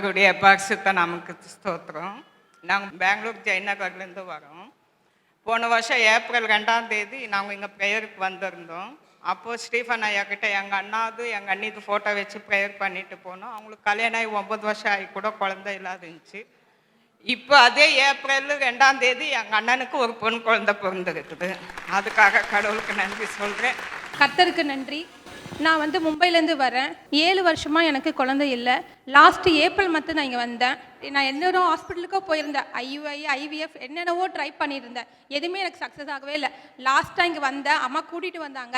கர்த்தருடைய பரிசுத்த நமக்கு ஸ்தோத்திரம். நாங்கள் பெங்களூர் ஜெயநகர்லேருந்து வரோம். போன வருஷம் ஏப்ரல் 2ஆம் தேதி நாங்கள் இங்கே ப்ரேயருக்கு வந்திருந்தோம். அப்போது ஸ்டீஃபன் ஐயா கிட்ட எங்கள் அண்ணாவது எங்கள் அண்ணிக்கு ஃபோட்டோ வச்சு ப்ரேயர் பண்ணிட்டு போனோம். அவங்களுக்கு கல்யாணம் ஆகி 9 வருஷம் ஆகி கூட குழந்தை இல்லாத இருந்துச்சு. இப்போ அதே ஏப்ரல் 2ஆம் தேதி எங்கள் அண்ணனுக்கு ஒரு பொன் குழந்தை பிறந்திருக்குது. அதுக்காக கடவுளுக்கு நன்றி சொல்கிறேன். கர்த்தருக்கு நன்றி. நான் மும்பையிலேருந்து வரேன். 7 வருஷமாக எனக்கு குழந்தை இல்லை. லாஸ்ட்டு ஏப்ரல் மந்த்து நான் இங்கே வந்தேன். நான் எல்லோரும் ஹாஸ்பிட்டலுக்கும் போயிருந்தேன். IUI IVF என்னென்னவோ ட்ரை பண்ணியிருந்தேன். எதுவுமே எனக்கு சக்ஸஸ் ஆகவே இல்லை. லாஸ்ட்டாக இங்கே வந்தேன். அம்மா கூட்டிகிட்டு வந்தாங்க.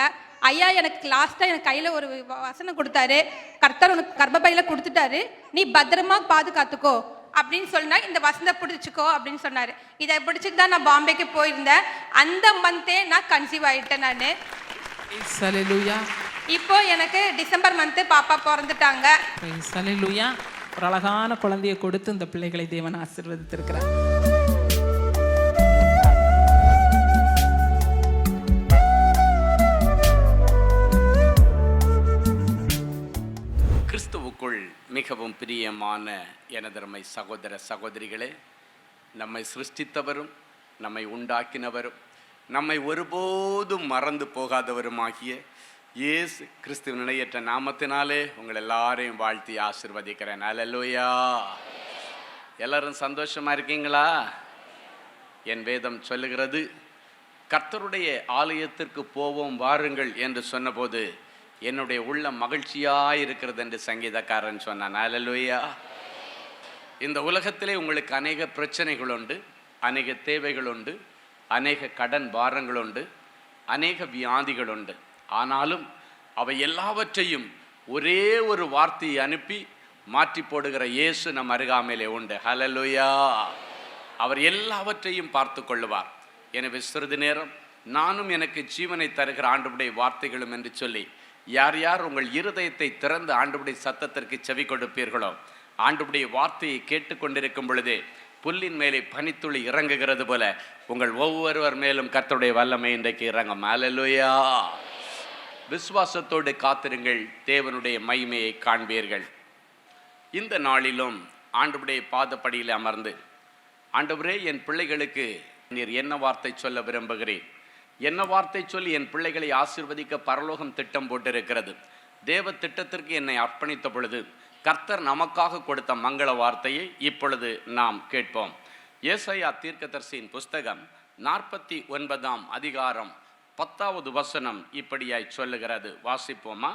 ஐயா எனக்கு லாஸ்ட்டாக எனக்கு கையில் ஒரு வசனம் கொடுத்தாரு. கர்த்தர் உனக்கு கர்ப்பப்பையில் கொடுத்துட்டாரு, நீ பத்திரமா பாதுகாத்துக்கோ அப்படின்னு சொன்னா, இந்த வசனத்தை பிடிச்சிக்கோ அப்படின்னு சொன்னார். இதை பிடிச்சிட்டு தான் நான் பாம்பேக்கு போயிருந்தேன். அந்த மந்தே நான் கன்சீவ் ஆகிட்டேன். நான் இப்போ எனக்கு டிசம்பர் மந்த்து பாப்பா பிறந்துட்டாங்க. ஒரு அழகான குழந்தையை கொடுத்து இந்த பிள்ளைகளை தேவன் ஆசீர்வதித்திருக்கிறார். கிறிஸ்துவுக்குள் மிகவும் பிரியமான எனதருமை சகோதர சகோதரிகளே, நம்மை சிருஷ்டித்தவரும் நம்மை உண்டாக்கினவரும் நம்மை ஒருபோதும் மறந்து போகாதவருமாகிய இயேசு கிறிஸ்துவின் நிலையற்ற நாமத்தினாலே உங்கள் எல்லாரையும் வாழ்த்தி ஆசீர்வதிக்கிறேன். அல்லேலூயா. எல்லாரும் சந்தோஷமா இருக்கீங்களா? என் வேதம் சொல்லுகிறது, கர்த்தருடைய ஆலயத்திற்கு போவோம் வாருங்கள் என்று சொன்னபோது என்னுடைய உள்ள மகிழ்ச்சியாக இருக்கிறது என்று சங்கீதக்காரன் சொன்னான். அல்லேலூயா. இந்த உலகத்திலே உங்களுக்கு அநேக பிரச்சனைகள் உண்டு, அநேக தேவைகள் உண்டு, அநேக கடன் பாரங்கள் உண்டு, அநேக வியாதிகள் உண்டு. ஆனாலும் அவை எல்லாவற்றையும் ஒரே ஒரு வார்த்தையை அனுப்பி மாற்றி போடுகிற இயேசு நம் அருகாமையிலே உண்டு. ஹல்லேலூயா. அவர் எல்லாவற்றையும் பார்த்து கொள்ளுவார். எனவே சிறிது நேரம் நானும் எனக்கு ஜீவனை தருகிற ஆண்டவருடைய வார்த்தைகளும் என்று சொல்லி யார் யார் உங்கள் இருதயத்தை திறந்து ஆண்டவருடைய சத்தத்திற்கு செவி கொடுப்பீர்களோ, ஆண்டவருடைய வார்த்தையை கேட்டுக்கொண்டிருக்கும் பொழுதே புல்லின் மேலே பனித்துளி இறங்குகிறது போல உங்கள் ஒவ்வொருவர் மேலும் கர்த்தருடைய வல்லமை இன்றைக்கு இறங்கும். அல்லேலூயா. விசுவாசத்தோடு காத்திருங்கள், தேவனுடைய மகிமையை காண்பீர்கள். இந்த நாளிலும் ஆண்டவருடைய பாதப்படியில் அமர்ந்து, ஆண்டவரே என் பிள்ளைகளுக்கு நீர் என்ன வார்த்தை சொல்ல விரும்புகிறேன், என்ன வார்த்தை சொல்லி என் பிள்ளைகளை ஆசீர்வதிக்க பரலோகம் திட்டம் போட்டிருக்கிறது. தேவ திட்டத்திற்கு என்னை அர்ப்பணித்த பொழுது கர்த்தர் நமக்காக கொடுத்த மங்கள வார்த்தையை இப்பொழுது நாம் கேட்போம். ஏசாயா தீர்க்கதரிசியின் புஸ்தகம் 49ஆம் அதிகாரம் 10வது வசனம் இப்படியாய் சொல்லுகிறது. வாசிப்போமா?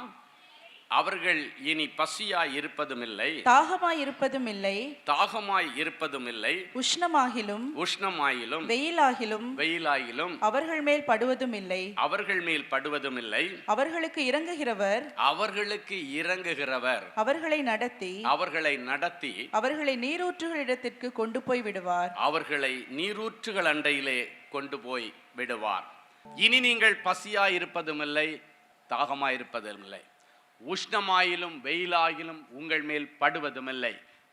அவர்கள் இனி பசியாய் இருப்பதும் இல்லை, தாகமாய் இருப்பதும் இல்லை, தாகமாய் இருப்பதும் இல்லை, உஷ்ணமாகிலும் உஷ்ணமாயிலும் வெயிலாகிலும் அவர்கள் மேல் படுவதும் இல்லை, அவர்கள் மேல் படுவதும் இல்லை. அவர்களுக்கு இறங்குகிறவர் அவர்களை நடத்தி அவர்களை நீரூற்றுகளிடத்திற்கு கொண்டு போய் விடுவார். அவர்களை நீரூற்றுகள் அண்டையிலே கொண்டு போய் விடுவார். இனி நீங்கள் பசியாய் இருப்பதும் இல்லை, தாகமாய் இருப்பதும் இல்லை, உஷ்ணமாயிலும் வெயிலாகிலும் உங்கள் மேல் படுவதும் இல்லை.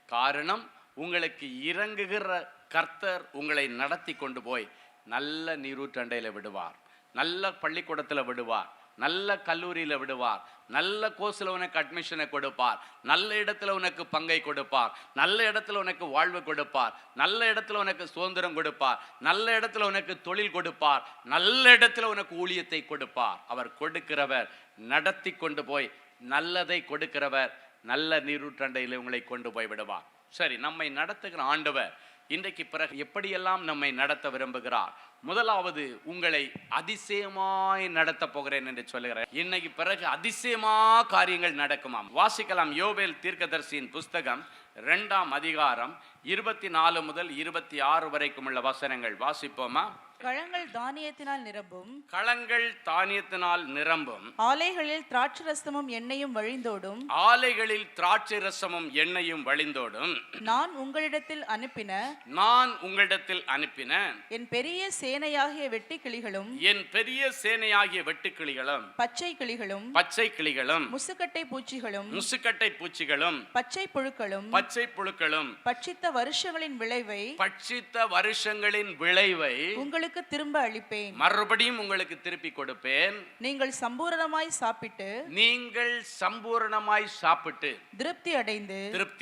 காரணம், உங்களுக்கு இறங்குகிற கர்த்தர் உங்களை நடத்தி கொண்டு போய் நல்ல நீரூற்றண்டையில் விடுவார், நல்ல பள்ளிக்கூடத்தில் விடுவார், நல்ல கல்லூரியில் விடுவார், நல்ல கோர்ஸில் உனக்கு அட்மிஷனை கொடுப்பார், நல்ல இடத்துல உனக்கு பங்கை கொடுப்பார், நல்ல இடத்துல உனக்கு வாழ்வு கொடுப்பார், நல்ல இடத்துல உனக்கு சுதந்திரம் கொடுப்பார், நல்ல இடத்துல உனக்கு தொழில் கொடுப்பார், நல்ல இடத்துல உனக்கு ஊழியத்தை கொடுப்பார். அவர் கொடுக்கிறவர், நடத்தி கொண்டு போய் நல்லதை கொடுக்கிறவர், நல்ல நீரூற்றண்டையில் உங்களை கொண்டு போய் விடுவார். சரி, நம்மை நடத்துகிற ஆண்டவர் இன்றைக்கு பிறகு எப்படியெல்லாம் நம்மை நடத்த விரும்புகிறார்? முதலாவது, உங்களை அதிசயமாய் நடத்த போகிறேன் என்று சொல்லுகிறேன். இன்னைக்கு பிறகு அதிசயமா காரியங்கள் நடக்குமாம். வாசிக்கலாம். யோவேல் தீர்க்கதரிசியின் புஸ்தகம் 2ஆம் அதிகாரம் 24 முதல் 26 வரைக்கும் உள்ள வசனங்கள். வாசிப்போமா? களங்கள் தானியத்தினால் நிரம்பும், ஆலைகளில் திராட்சரசமும் எண்ணெயும் வழிந்தோடும், நான் உங்களிடத்தில் அனுப்பின என் பெரிய சேனையாகிய வெட்டி கிளிகளும் என் பெரிய சேனையாகிய வெட்டுக்கிளிகளும் பச்சை கிளிகளும் பச்சை கிளிகளும் முசுக்கட்டை பூச்சிகளும் முசுக்கட்டை பூச்சிகளும் பச்சை புழுக்களும் பச்சை புழுக்களும் பட்சித்த வருஷங்களின் விளைவை பட்சித்த வருஷங்களின் விளைவை உங்களுக்கு திரும்ப அளிப்பேன். மறுபடியும் உங்களுக்கு திருப்பி கொடுப்பேன். நீங்கள் சம்பூரணமாய் சாப்பிட்டு திருப்தி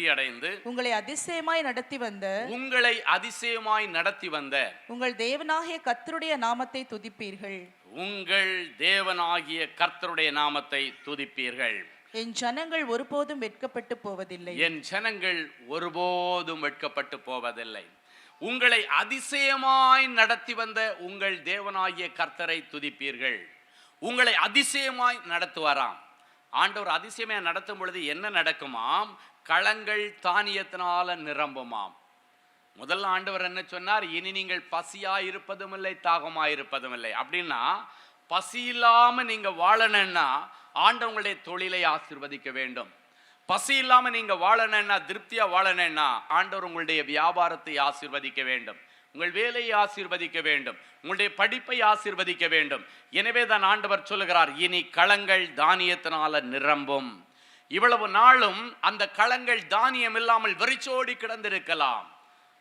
அடைந்து உங்களை அதிசயமாய் நடத்தி வந்த உங்கள் தேவனாகிய கர்த்தருடைய நாமத்தை துதிப்பீர்கள். என் ஜனங்கள் ஒருபோதும் வெட்கப்பட்டு போவதில்லை. உங்களை அதிசயமாய் நடத்தி வந்த உங்கள் தேவனாகிய கர்த்தரை துதிப்பீர்கள். உங்களை அதிசயமாய் நடத்துவாராம். ஆண்டவர் அதிசயமாய் நடத்தும் பொழுது என்ன நடக்குமாம்? களங்கள் தானியத்தினால நிரம்புமாம். முதல்ல ஆண்டவர் என்ன சொன்னார்? இனி நீங்கள் பசியாய் இருப்பதும் இல்லை, தாகமாய் இருப்பதும் இல்லை. அப்படின்னா பசி இல்லாம நீங்க வாழணும்னா ஆண்டவர் உங்களுடைய தொழிலை ஆசீர்வதிக்க வேண்டும். பசி இல்லாம நீங்க வாழணும்னா, திருப்தியா வாழணும்னா ஆண்டவர் உங்களுடைய வியாபாரத்தை ஆசீர்வதிக்க வேண்டும், உங்கள் வேலையை ஆசீர்வதிக்க வேண்டும், உங்களுடைய படிப்பை ஆசீர்வதிக்க வேண்டும். எனவே தான் ஆண்டவர் சொல்லுகிறார், இனி களங்கள் தானியத்தினால நிரம்பும். இவ்வளவு நாளும் அந்த களங்கள் தானியம் இல்லாமல் வெறிச்சோடி கிடந்திருக்கலாம்,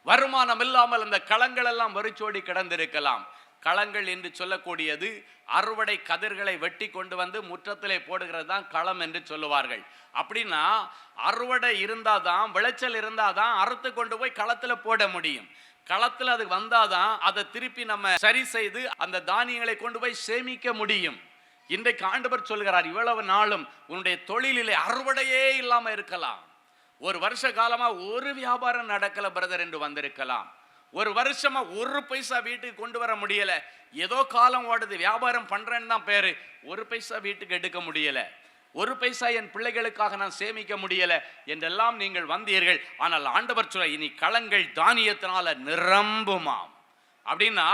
வருமானம் இல்லாமல் அந்த களங்கள் எல்லாம் வெறிச்சோடி கிடந்திருக்கலாம். களங்கள் என்று சொல்லக்கூடியது அறுவடை கதிர்களை வெட்டி கொண்டு வந்து முற்றத்திலே போடுகிறது தான் களம் என்று சொல்லுவார்கள். அப்படின்னா அறுவடை இருந்தாதான், விளைச்சல் இருந்தாதான் அறுத்து கொண்டு போய் களத்துல போட முடியும். களத்துல அது வந்தாதான் அதை திருப்பி நம்ம சரி செய்து அந்த தானியங்களை கொண்டு போய் சேமிக்க முடியும். இன்றைக்கு ஆண்டவர் சொல்கிறார், இவ்வளவு நாளும் உன்னுடைய தொழிலிலே அறுவடையே இல்லாம இருக்கலாம். ஒரு வருஷ காலமா ஒரு வியாபாரம் நடக்கல பிரதர் என்று வந்திருக்கலாம். ஒரு வருஷமா ஒரு பைசா வீட்டுக்கு கொண்டு வர முடியல, ஏதோ காலம் ஓடுது, வியாபாரம் பண்றேன்னு தான் பேரு, ஒரு பைசா வீட்டுக்கு எடுக்க முடியல, ஒரு பைசா என் பிள்ளைகளுக்காக நான் சேமிக்க முடியல என்றெல்லாம் நீங்கள் வந்தீர்கள். ஆனால் ஆண்டவர் சொல்ல, இனி களங்கள் தானியத்தினால நிரம்புமாம். அப்படின்னா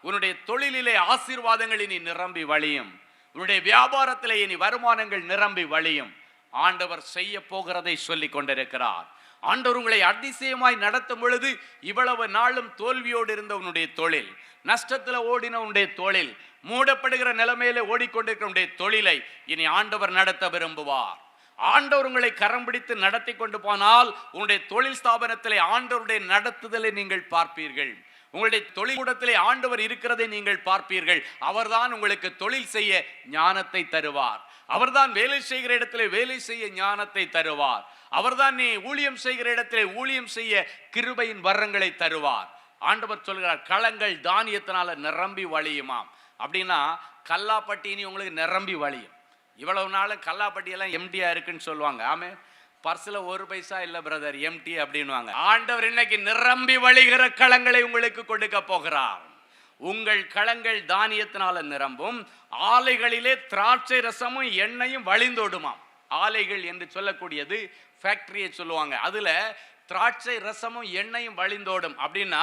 உன்னுடைய தொழிலிலே ஆசீர்வாதங்கள் இனி நிரம்பி வழியும், உன்னுடைய வியாபாரத்திலே இனி வருமானங்கள் நிரம்பி வழியும். ஆண்டவர் செய்ய போகிறதை சொல்லி கொண்டிருக்கிறார். ஆண்டவர் உங்களை அதிசயமாய் நடத்தும் பொழுது இவ்வளவு நாளும் தோல்வியோடு இருந்த உன்னுடைய தொழில், நஷ்டத்துல ஓடின உன்னுடைய தொழில், மூடப்படுகிற நிலைமையில ஓடிக்கொண்டிருக்கிற உன்னுடைய தொழிலை இனி ஆண்டவர் நடத்த விரும்புவார். ஆண்டவர் உங்களை கரம் பிடித்து நடத்தி கொண்டு போனால் உன்னுடைய தொழில் ஸ்தாபனத்திலே ஆண்டவருடைய நடத்துதலை நீங்கள் பார்ப்பீர்கள். உங்களுடைய தொழில்கூடத்திலே ஆண்டவர் இருக்கிறதை நீங்கள் பார்ப்பீர்கள். அவர்தான் உங்களுக்கு தொழில் செய்ய ஞானத்தை தருவார். அவர்தான் வேலை செய்கிற இடத்திலே வேலை செய்ய ஞானத்தை தருவார். அவர்தான் நீ ஊழியம் செய்கிற இடத்திலே ஊழியம் செய்ய கிருபையின் வரங்களை தருவார். ஆண்டவர் சொல்கிறார், களங்கள் தானியத்தினால நிரம்பி வழியுமாம். அப்படின்னா கல்லாப்பட்டி இனி உங்களுக்கு நிரம்பி வழியும். இவ்வளவு நாள் கல்லாப்பட்டி எல்லாம் எம்டியா இருக்குன்னு சொல்லுவாங்க. ஆமே, பர்ஸ்ல ஒரு பைசா இல்ல பிரதர், எம்டி அப்படின்வாங்க. ஆண்டவர் இன்னைக்கு நிரம்பி வழிகிற களங்களை உங்களுக்கு கொடுக்க போகிறார். உங்கள் களங்கள் தானியத்தினால நிரம்பும். ஆலைகளிலே திராட்சை ரசமும் எண்ணெயும் வழிந்தோடுமாம். ஆலைகள் என்று சொல்லக்கூடியது ஃபேக்டரியை சொல்லுவாங்க. அதுல திராட்சை ரசமும் எண்ணெயும் வழிந்தோடும். அப்படின்னா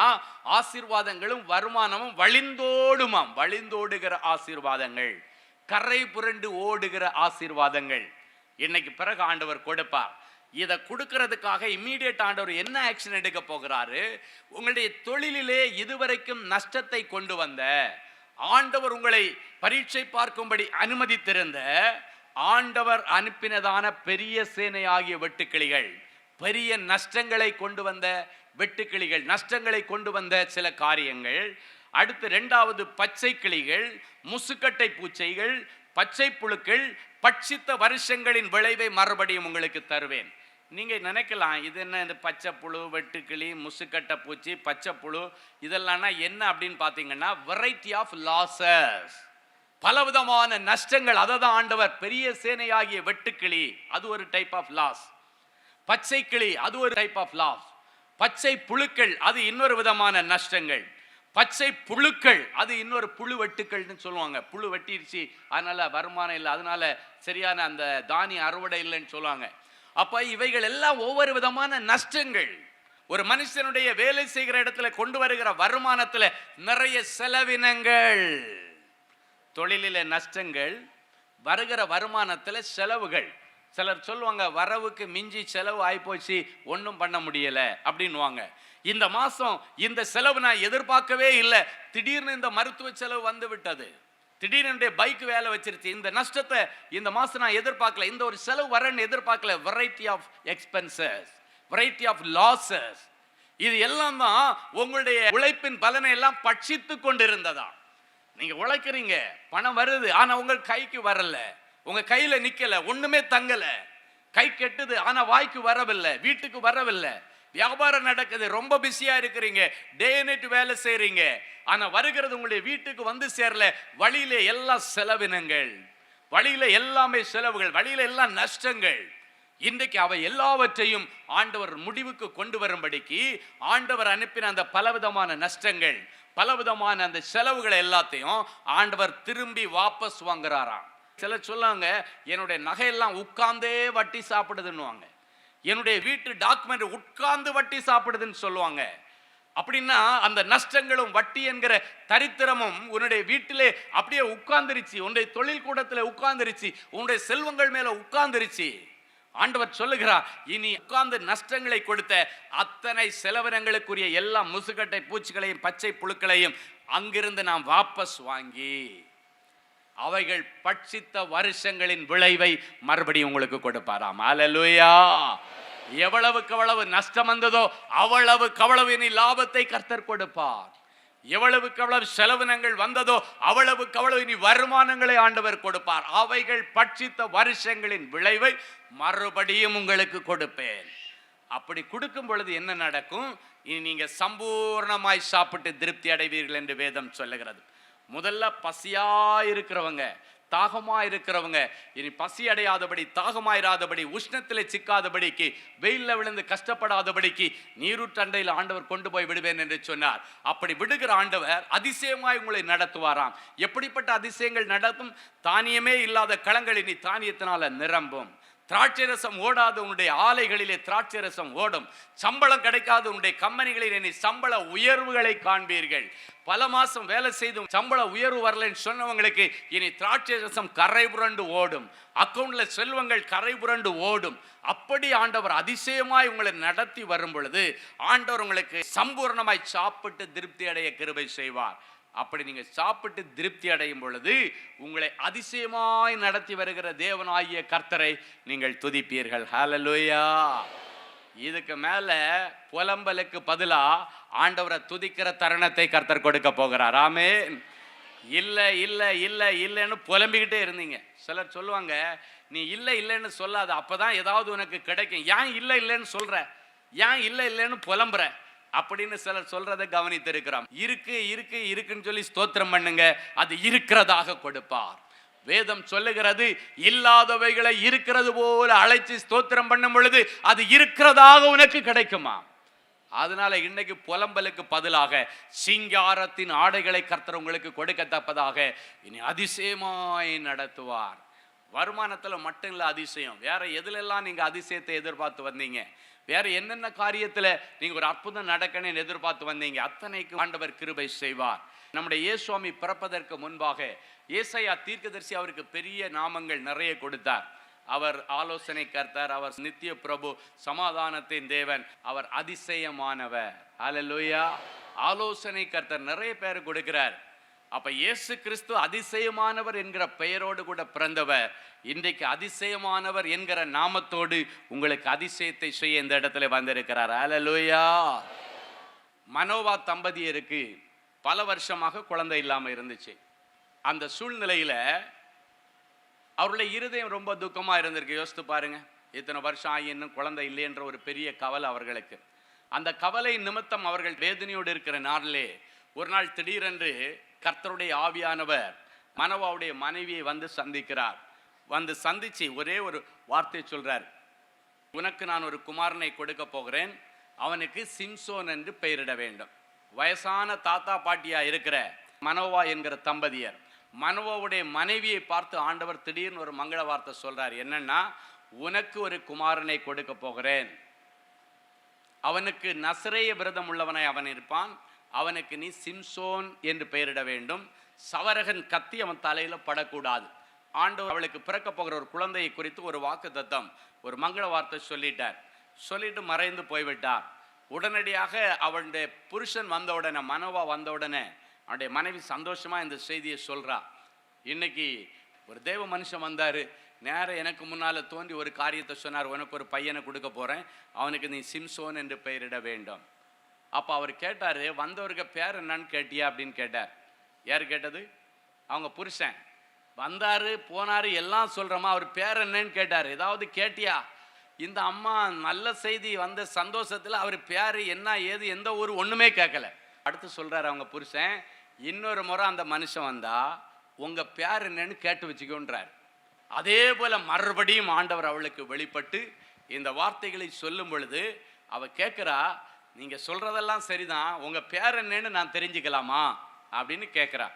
ஆசீர்வாதங்களும் வருமானமும் வழிந்தோடுமாம். வழிந்தோடுகிற ஆசீர்வாதங்கள், கரை புரண்டு ஓடுகிற ஆசீர்வாதங்கள் இன்னைக்கு பிறகு ஆண்டவர் கொடுப்பார். இதை கொடுக்கிறதுக்காக இம்மீடியட் ஆண்டவர் என்ன ஆக்ஷன் எடுக்க போகிறாரு? உங்களுடைய தொழிலிலே இதுவரைக்கும் நஷ்டத்தை கொண்டு வந்த, ஆண்டவர் உங்களை பரீட்சை பார்க்கும்படி அனுமதித்திருந்த, ஆண்டவர் அனுப்பினதான பெரிய சேனையாகிய வெட்டுக்கிளிகள், பெரிய நஷ்டங்களை கொண்டு வந்த வெட்டுக்கிளிகள், நஷ்டங்களை கொண்டு வந்த சில காரியங்கள். அடுத்து இரண்டாவது பச்சை கிளிகள், முசுக்கட்டை பூச்சைகள், பச்சை புழுக்கள், பட்சித்த வருஷங்களின் விளைவை மறுபடியும் உங்களுக்கு தருவேன். நீங்க நினைக்கலாம், இது என்ன இந்த பச்சை புழு, வெட்டுக்கிளி, முசுக்கட்டை பூச்சி, பச்சை புழு இதெல்லாம் என்ன அப்படின்னு பார்த்தீங்கன்னா, வெரைட்டி ஆஃப் லாசஸ், பலவிதமான நஷ்டங்கள். அதை தான் ஆண்டவர் பெரிய சேனையாகிய வெட்டுக்கிளி, அது ஒரு டைப் ஆஃப் லாஸ். பச்சை கிளி, அது ஒரு டைப் ஆஃப் லாஸ். பச்சை புழுக்கள், அது இன்னொரு விதமான நஷ்டங்கள். பச்சை புழுக்கள், அது இன்னொரு புழு வெட்டுக்கள்னு சொல்லுவாங்க. புழு வெட்டிடுச்சு, அதனால வருமானம் இல்லை, அதனால சரியான அந்த தானிய அறுவடை இல்லைன்னு சொல்லுவாங்க. அப்ப இவைகள் எல்லாம் ஒவ்வொரு விதமான நஷ்டங்கள். ஒரு மனுஷனுடைய வேலை செய்கிற இடத்துல கொண்டு வருகிற வருமானத்துல நிறைய செலவினங்கள், தொழிலில நஷ்டங்கள், வருகிற வருமானத்துல செலவுகள். சிலர் சொல்லுவாங்க, வரவுக்கு மிஞ்சி செலவு ஆயிப்போச்சு, ஒன்றும் பண்ண முடியல அப்படின்வாங்க. இந்த மாசம் இந்த செலவு நான் எதிர்பார்க்கவே இல்லை, திடீர்னு இந்த மருத்துவ செலவு வந்து விட்டது, திடீர்னு பைக் வேலை வச்சிருச்சு, இந்த நஷ்டத்தை இந்த மாசம் நான் எதிர்பார்க்கல, இந்த ஒரு செலவு வரன்னு எதிர்பார்க்கல. Variety of expenses, variety of losses, இது எல்லாம் தான் உங்களுடைய உழைப்பின் பலனை எல்லாம் பட்சித்து கொண்டிருந்ததா. நீங்க உழைக்கிறீங்க, பணம் வருது, ஆனா உங்க கைக்கு வரல, உங்க கையில நிக்கல, ஒண்ணுமே தங்கல, கை கெட்டுது, ஆனா வாய்க்கு வரவில்லை, வீட்டுக்கு வரவில்லை. வியாபாரம் நடக்குது, ரொம்ப பிஸியா இருக்கிறீங்க, டே நைட் வேலை செய்றீங்க, ஆனா வருகிறது உங்களுடைய வீட்டுக்கு வந்து சேரல. வழியில எல்லாம் செலவினங்கள், வழியில எல்லாமே செலவுகள், வழியில எல்லாம் நஷ்டங்கள். இன்றைக்கு அவை எல்லாவற்றையும் ஆண்டவர் முடிவுக்கு கொண்டு வரும்படிக்கு ஆண்டவர் அனுப்பின அந்த பலவிதமான நஷ்டங்கள், பலவிதமான அந்த செலவுகளை எல்லாத்தையும் ஆண்டவர் திரும்பி வாபஸ் வாங்குறாராம். சிலர் சொல்லுவாங்க, என்னுடைய நகையெல்லாம் உட்கார்ந்தே வட்டி சாப்பிடுதுன்னுவாங்க, என்னுடைய வீட்டு டாக்குமெண்ட் உட்கார்ந்து வட்டி சாப்பிடுதுன்னு சொல்லுவாங்க. அப்படின்னா அந்த நஷ்டங்களும் வட்டி என்கிற தரித்திரமும் உன்னுடைய வீட்டிலே அப்படியே உட்கார்ந்துருச்சு, உன்னுடைய தொழில் கூடத்தில் உட்கார்ந்துருச்சு, உன்னுடைய செல்வங்கள் மேல உட்கார்ந்துருச்சு. ஆண்டவர் சொல்லுகிறார், இனி உட்கார்ந்து நஷ்டங்களை கொடுத்த அத்தனை செலவினங்களுக்குரிய எல்லா முசுகட்டை பூச்சிகளையும் பச்சை புழுக்களையும் அங்கிருந்து நாம் வாபஸ் வாங்கி அவைகள் பட்சித்த வருஷங்களின் விளைவை மறுபடியும் உங்களுக்கு கொடுப்பாராம். அல்லேலூயா. எவ்வளவுக்கு எவ்வளவு நஷ்டம் வந்ததோ அவ்வளவுக்கு அவ்வளவு இனி லாபத்தை கர்த்தர் கொடுப்பார். எவ்வளவுக்கு எவ்வளவு செலவினங்கள் வந்ததோ அவ்வளவுக்கு அவ்வளவு இனி வருமானங்களை ஆண்டவர் கொடுப்பார். அவைகள் பட்சித்த வருஷங்களின் விளைவை மறுபடியும் உங்களுக்கு கொடுப்பேன். அப்படி கொடுக்கும் பொழுது என்ன நடக்கும்? இனி நீங்க சம்பூர்ணமாய் சாப்பிட்டு திருப்தி அடைவீர்கள் என்று வேதம் சொல்லுகிறது. முதல்ல பசியா இருக்கிறவங்க, தாகமா இருக்கிறவங்க இனி பசி அடையாதபடி, தாகமாயிராதபடி, உஷ்ணத்தில் சிக்காதபடிக்கு, வெயில்ல விழுந்து கஷ்டப்படாதபடிக்கு நீரூற்றண்டையில் ஆண்டவர் கொண்டு போய் விடுவேன் என்று சொன்னார். அப்படி விடுகிற ஆண்டவர் அதிசயமாய் உங்களை நடத்துவாராம். எப்படிப்பட்ட அதிசயங்கள் நடத்தும்? தானியமே இல்லாத களங்கள் இனி தானியத்தினால நிரம்பும். திராட்சை ரசம் ஓடாத உன்னுடைய ஆலைகளிலே திராட்சை ரசம் ஓடும். சம்பளம் கிடைக்காத உன்னுடைய கம்பெனிகளில் நீ சம்பள உயர்வுகளை காண்பீர்கள். பல மாசம் வேலை செய்தும் சம்பள உயர்வு வரலன்னு சொன்னவங்களுக்கு இனி திராட்சை ரசம் கரை புரண்டு ஓடும். அக்கௌண்ட்ல செல்வங்கள் கரை புரண்டு ஓடும். அப்படி ஆண்டவர் அதிசயமாய் உங்களை நடத்தி வரும் பொழுது ஆண்டவர் உங்களுக்கு சம்பூர்ணமாய் சாப்பிட்டு திருப்தி அடைய கிருபை செய்வார். அப்படி நீங்க சாப்பிட்டு திருப்தி அடையும் பொழுது உங்களை அதிசயமாய் நடத்தி வருகிற தேவனாகிய கர்த்தரை நீங்கள் துதிப்பீர்கள். ஹல்லேலூயா. இதுக்கு மேல புலம்பலுக்கு பதிலா ஆண்டவரை துதிக்கிற தருணத்தை கர்த்தர் கொடுக்க போகிறார். ஆமென். இல்ல இல்ல இல்ல இல்லைன்னு புலம்பிக்கிட்டே இருந்தீங்க. சிலர் சொல்லுவாங்க, நீ இல்ல இல்லைன்னு சொல்லாத, அப்பதான் ஏதாவது உனக்கு கிடைக்கும். ஏன் இல்ல இல்லைன்னு சொல்ற, ஏன் இல்ல இல்லைன்னு புலம்புற அப்படின்னு சிலர் சொல்றதை கவனித்திருக்கிறோம். இருக்கு இருக்கு இருக்குன்னு சொல்லி ஸ்தோத்திரம் பண்ணுங்க, அது இருக்கிறதாக கொடுப்பார். வேதம் சொல்லுகிறது, இல்லாதவைகளை இருக்கிறது போல அழைச்சி ஸ்தோத்திரம் பண்ணும் பொழுது அது இருக்கிறதாக உனக்கு கிடைக்குமா. அதனால இன்னைக்கு புலம்பலுக்கு பதிலாக சிங்காரத்தின் ஆடைகளை கர்த்தர் உங்களுக்கு கொடுக்கத்தக்கதாக இனி அதிசயமாய் நடத்துவார். வருமானத்துல மட்டும் இல்ல அதிசயம், வேற எதுலெல்லாம் நீங்க அதிசயத்தை எதிர்பார்த்து வந்தீங்க, வேற என்னென்ன காரியத்துல நீங்க ஒரு அற்புதம் நடக்கணும்னு எதிர்பார்த்து வந்தீங்க, அத்தனைக்கு ஆண்டவர் கிருபை செய்வார். நம்முடைய இயேசுவாமி பிறப்பதற்கு முன்பாக ஏசாயா தீர்க்கதரிசி அவருக்கு பெரிய நாமங்கள் நிறைய கொடுத்தார். அவர் ஆலோசனை கர்த்தர், அவர் நித்திய பிரபு, சமாதானத்தின் தேவன், அவர் அதிசயமானவர். ஹல்லேலூயா. ஆலோசனை கர்த்தர் நிறைய பேர் கொடுக்கிறார். அப்ப இயேசு கிறிஸ்து அதிசயமானவர் என்கிற பெயரோடு கூட பிறந்தவர். இன்றைக்கு அதிசயமானவர் என்கிற நாமத்தோடு உங்களுக்கு அதிசயத்தை செய்ய இந்த இடத்துல வந்திருக்கிறார். ஹல்லேலூயா. மனோவா தம்பதியருக்கு பல வருஷமாக குழந்தை இல்லாம இருந்துச்சு. அந்த சூழ்நிலையில அவருடைய இருதயம் ரொம்ப துக்கமா இருந்திருக்கு. யோசித்து பாருங்க, இத்தனை வருஷம் ஆகி இன்னும் குழந்தை இல்லை என்ற ஒரு பெரிய கவலை அவர்களுக்கு. அந்த கவலை நிமித்தம் அவர்கள் வேதனையோடு இருக்கிற நாளிலே ஒரு நாள் திடீரென்று கர்த்தருடைய ஆவியானவர் மனோவாவுடைய மனைவியை வந்து சந்திக்கிறார். வந்து சந்திச்சு ஒரே ஒரு வார்த்தை சொல்றார், உனக்கு நான் ஒரு குமாரனை கொடுக்க போகிறேன், அவனுக்கு சிம்சோன் என்று பெயரிட வேண்டும். வயசான தாத்தா பாட்டியா இருக்கிற மனோவா என்கிற தம்பதியர் மனோவாவுடைய மனைவியை பார்த்து ஆண்டவர் திடீர்னு ஒரு மங்கள வார்த்தை சொல்றார். என்னன்னா, உனக்கு ஒரு குமாரனை கொடுக்க போகிறேன், அவனுக்கு நசரேய விரதம் உள்ளவனாய் அவன் இருப்பான், அவனுக்கு நீ சிம்சோன் என்று பெயரிட வேண்டும். சவரகன் கத்தி அவன் தலையில படக்கூடாது. ஆண்டவர் அவளுக்கு பிறக்க போகிற ஒரு குழந்தையை குறித்து ஒரு வாக்குத்தத்தம், ஒரு மங்கள வார்த்தை சொல்லிட்டார். சொல்லிட்டு மறைந்து போய்விட்டார். உடனடியாக அவளுடைய புருஷன் வந்த உடனே, மனோவா வந்த உடனே அவனுடைய மனைவி சந்தோஷமா இந்த செய்தியை சொல்றா. இன்னைக்கு ஒரு தேவ மனுஷன் வந்தாரு, நேரம் எனக்கு முன்னால தோன்றி ஒரு காரியத்தை சொன்னார். உனக்கு ஒரு பையனை கொடுக்க போறேன், அவனுக்கு நீ சிம்சோன் என்று பெயரிட வேண்டும். அப்போ அவர் கேட்டாரு, வந்தவருக்கு பேர் என்னன்னு கேட்டியா அப்படின்னு கேட்டார். யார் கேட்டது? அவங்க புருஷன். வந்தாரு போனாரு எல்லாம் சொல்றமா, அவர் பேர் என்னன்னு கேட்டார். ஏதாவது கேட்டியா? இந்த அம்மா நல்ல செய்தி வந்த சந்தோஷத்துல அவர் பேரு என்ன ஏது எந்த ஊர் ஒண்ணுமே கேட்கல. அடுத்து சொல்றாரு அவங்க புருஷன், இன்னொரு முறை அந்த மனுஷன் வந்தா உங்க பேர் என்னன்னு கேட்டு வச்சுக்கோன்றார். அதே போல மறுபடியும் ஆண்டவர் அவளுக்கு வெளிப்பட்டு இந்த வார்த்தைகளை சொல்லும் பொழுது அவ கேட்கிறா, நீங்க சொல்றதெல்லாம் சரிதான், உங்க பேர் என்னன்னு நான் தெரிஞ்சுக்கலாமா அப்படின்னு கேட்கிறா.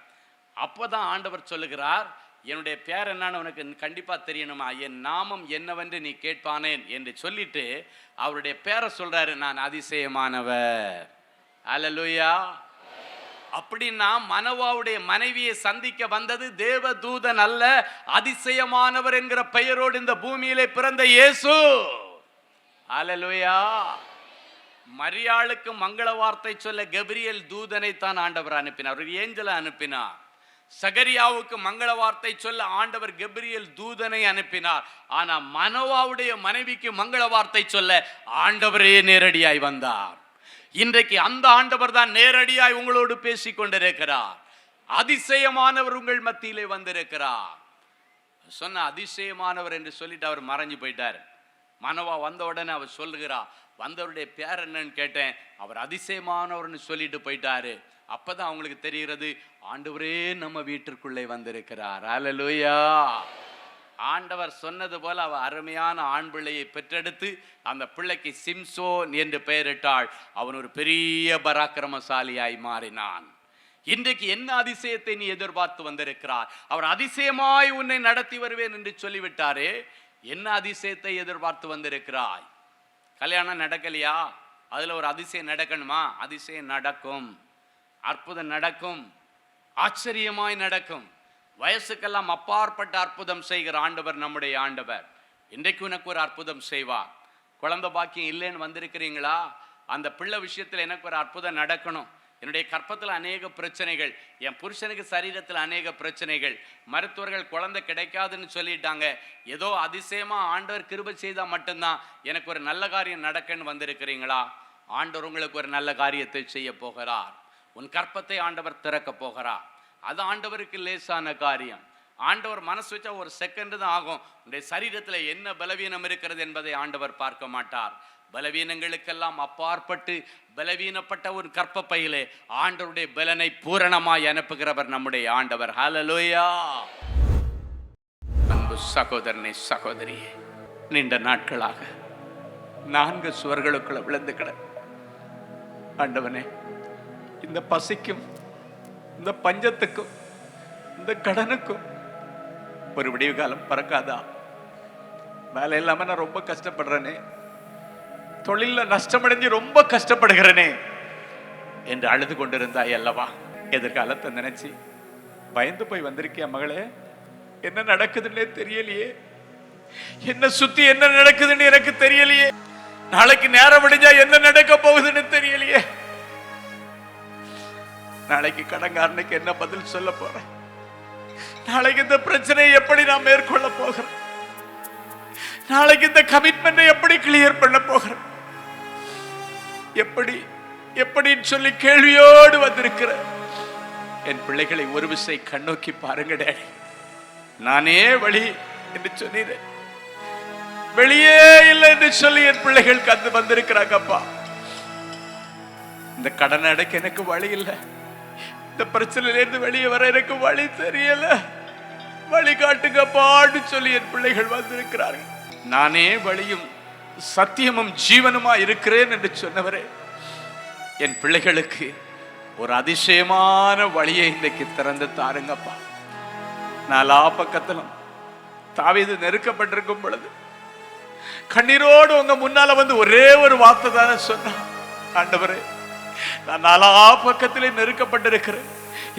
அப்போதான் ஆண்டவர் சொல்லுகிறார், என்னுடைய பேர் என்னன்னு உனக்கு கண்டிப்பா தெரியணுமா, என் நாமம் என்னவென்று நீ கேட்பானேன் என்று சொல்லிட்டு அவருடைய பேரை சொல்றாரு, நான் அதிசயமானவர். அல்லேலூயா. அப்படின்னா மனோவாவுடைய மனைவியை சந்திக்க வந்தது தேவதூதன் அல்ல, அதிசயமானவர் என்கிற பெயரோடு இந்த பூமியிலே பிறந்த இயேசு. அல்லேலூயா. மரியாளுக்கு மங்கள வார்த்தை சொல்ல கபிரியேல் தூதனை தான் ஆண்டவர் அனுப்பினார், ஒரு ஏஞ்சலை அனுப்பினார். சகரியாவுக்கு மங்கள வார்த்தை சொல்ல ஆண்டவர் கபிரியேல் தூதனை அனுப்பினார். ஆனா மனோவாவுடைய மனைவிக்கு மங்கள வார்த்தை சொல்ல ஆண்டவரே நேரடியாய் வந்தார். இன்றைக்கு அந்த ஆண்டவர் தான் நேரடியாய் உங்களோடு பேசிக் கொண்டிருக்கிறார். அதிசயமானவர் உங்கள் மத்தியிலே வந்திருக்கிறார். சொன்ன அதிசயமானவர் என்று சொல்லிட்டு அவர் மறைஞ்சு போயிட்டார். மனோவா வந்த உடனே அவர் சொல்லுகிறார், வந்தவருடைய பேர் என்னன்னு கேட்டேன், அவர் அதிசயமானவர்னு சொல்லிட்டு போயிட்டாரு. அப்பதான் அவங்களுக்கு தெரிகிறது, ஆண்டவரே நம்ம வீட்டிற்குள்ளே வந்திருக்கிறார். அல்லேலூயா. ஆண்டவர் சொன்னது போல அவ அருமையான ஆண் பிள்ளையை பெற்றெடுத்து அந்த பிள்ளைக்கு சிம்சோன் என்று பெயரிட்டாள். அவன் ஒரு பெரிய பராக்கிரமசாலியாய் மாறினான். இன்றைக்கு என்ன அதிசயத்தை நீ எதிர்பார்த்து வந்திருக்கிறார்? அவர் அதிசயமாய் உன்னை நடத்தி வருவேன் என்று சொல்லிவிட்டாரே, என்ன அதிசயத்தை எதிர்பார்த்து வந்திருக்கிறாய்? கல்யாணம் நடக்கலையா? அதுல ஒரு அதிசயம் நடக்கணுமா? அதிசயம் நடக்கும், அற்புதம் நடக்கும், ஆச்சரியமாய் நடக்கும். வயசுக்கெல்லாம் அப்பாற்பட்ட அற்புதம் செய்கிற ஆண்டவர் நம்முடைய ஆண்டவர். இன்றைக்கு உனக்கு ஒரு அற்புதம் செய்வார். குழந்தை பாக்கியம் இல்லைன்னு வந்திருக்கிறீங்களா? அந்த பிள்ளை விஷயத்தில் எனக்கு ஒரு அற்புதம் நடக்கணும். என்னுடைய கற்பத்தில் அநேக பிரச்சனைகள், என் புருஷனுக்கு சரீரத்தில் அநேக பிரச்சனைகள், மருத்துவர்கள் குழந்தை கிடைக்காதுன்னு சொல்லிட்டாங்க. ஏதோ அதிசயமா ஆண்டவர் கிருபை செய்தா மட்டும்தான் எனக்கு ஒரு நல்ல காரியம் நடக்குன்னு வந்திருக்கிறீங்களா? ஆண்டவர் உங்களுக்கு ஒரு நல்ல காரியத்தை செய்ய போகிறார். உன் கற்பத்தை ஆண்டவர் திறக்க போகிறார். அது ஆண்டவருக்கு லேசான காரியம். ஆண்டவர் மனசு வச்சா ஒரு செகண்ட் தான் ஆகும். உன்னுடைய சரீரத்தில் என்ன பலவீனம் இருக்கிறது என்பதை ஆண்டவர் பார்க்க மாட்டார். பலவீனங்களுக்கெல்லாம் அப்பாற்பட்டு பலவீனப்பட்ட ஒரு கற்பப்பையிலே ஆண்டவருடைய பலனை பூரணமாய் அனுப்புகிறவர் நம்முடைய ஆண்டவர். ஹல்லேலூயா. அன்பு சகோதரனே, சகோதரியே, நீண்ட நாட்களாக 4 சுவர்களுக்குள்ள விழுந்து கிட ஆண்டவனே, இந்த பசிக்கும், இந்த பஞ்சத்துக்கும், இந்த கடனுக்கும் ஒரு விடிவு காலம் பறக்காதா? வேலை இல்லாம நான் ரொம்ப கஷ்டப்படுறேனே, தொழில நஷ்டமடைஞ்சு ரொம்ப கஷ்டப்படுகிறேனே என்று அழுது கொண்டிருந்தாய் அல்லவா? எதிர்காலத்தை நினைச்சு பயந்து போய் வந்திருக்கிய மகளே. என்ன நடக்குதுன்னே தெரியலையே, என்ன சுத்தி என்ன நடக்குதுன்னு எனக்கு தெரியலையே, நாளைக்கு நேரம் விடிஞ்சா என்ன நடக்க போகுதுன்னு தெரியலையே, நாளைக்கு கடன்காரனுக்கு என்ன பதில் சொல்ல போறேன், நாளைக்கு இந்த பிரச்சனையை எப்படி நான் மேற்கொள்ள போகிறேன், நாளைக்கு இந்த கமிட்மெண்ட்டை எப்படி கிளியர் பண்ண போகிறேன், எப்படி எப்படின்னு சொல்லி கேள்வியோடு வந்திருக்கிற என் பிள்ளைகளை ஒரு விசை கண்ணோக்கி பாருங்க டேடி. நானே வழி என்று சொன்னேன், வெளியே இல்லை என்று சொல்லி என் பிள்ளைகள் கந்து வந்திருக்கிறாங்கப்பா. இந்த கடன் அடைக்க எனக்கு வழி இல்லை, இந்த பிரச்சனையிலிருந்து வெளியே வர எனக்கு வழி தெரியல, வழி காட்டுங்கப்பான்னு சொல்லி என் பிள்ளைகள் வந்திருக்கிறார்கள். நானே வழியும் சத்தியமும் ஜீவனுமா இருக்கிறேன் என்று சொன்னவரே, என் பிள்ளைகளுக்கு ஒரு அதிசயமான வழியை இன்றைக்கு திறந்து தாருங்கப்பா. நாலா பக்கத்திலும் தாவீது நெருக்கப்பட்டிருக்கும் பொழுது கண்ணீரோடு உங்க முன்னால வந்து ஒரே ஒரு வார்த்தை தானே சொன்னான், ஆண்டவரே நான் நாலா பக்கத்திலே நெருக்கப்பட்டிருக்கிறேன்,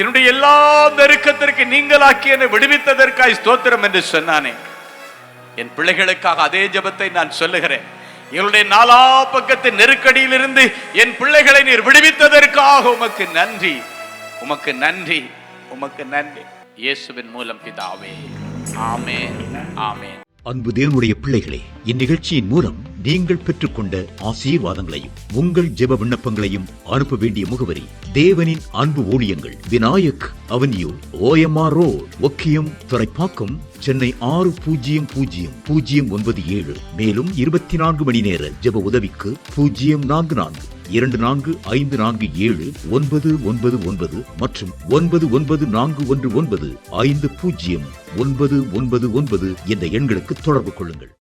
என்னுடைய எல்லா நெருக்கத்திற்கு நீங்களாக்கி என்னை விடுவித்ததற்காய் ஸ்தோத்திரம் என்று சொன்னானே. என் பிள்ளைகளுக்காக அதே ஜெபத்தை நான் சொல்லுகிறேன். எங்களுடைய நாலா பக்கத்தின் நெருக்கடியிலிருந்து என் பிள்ளைகளை நீர் விடுவித்ததற்காக உமக்கு நன்றி, உமக்கு நன்றி, உமக்கு நன்றி. இயேசுவின் மூலம் பிதாவே, ஆமென், ஆமென். அன்பு தேவனுடைய பிள்ளைகளே, இந்நிகழ்ச்சியின் மூலம் நீங்கள் பெற்றுக்கொண்ட ஆசீர்வாதங்களையும் உங்கள் ஜெப விண்ணப்பங்களையும் அனுப்ப வேண்டிய முகவரி: தேவனின் அன்பு ஊழியங்கள், Vinayak avenue, OMR road, Okkiyam, Thoraipakkam, Chennai 600097. மேலும் 24 மணி நேர ஜெப உதவிக்கு 04424579999 மற்றும் 9941150999 என்ற எண்களுக்கு தொடர்பு கொள்ளுங்கள்.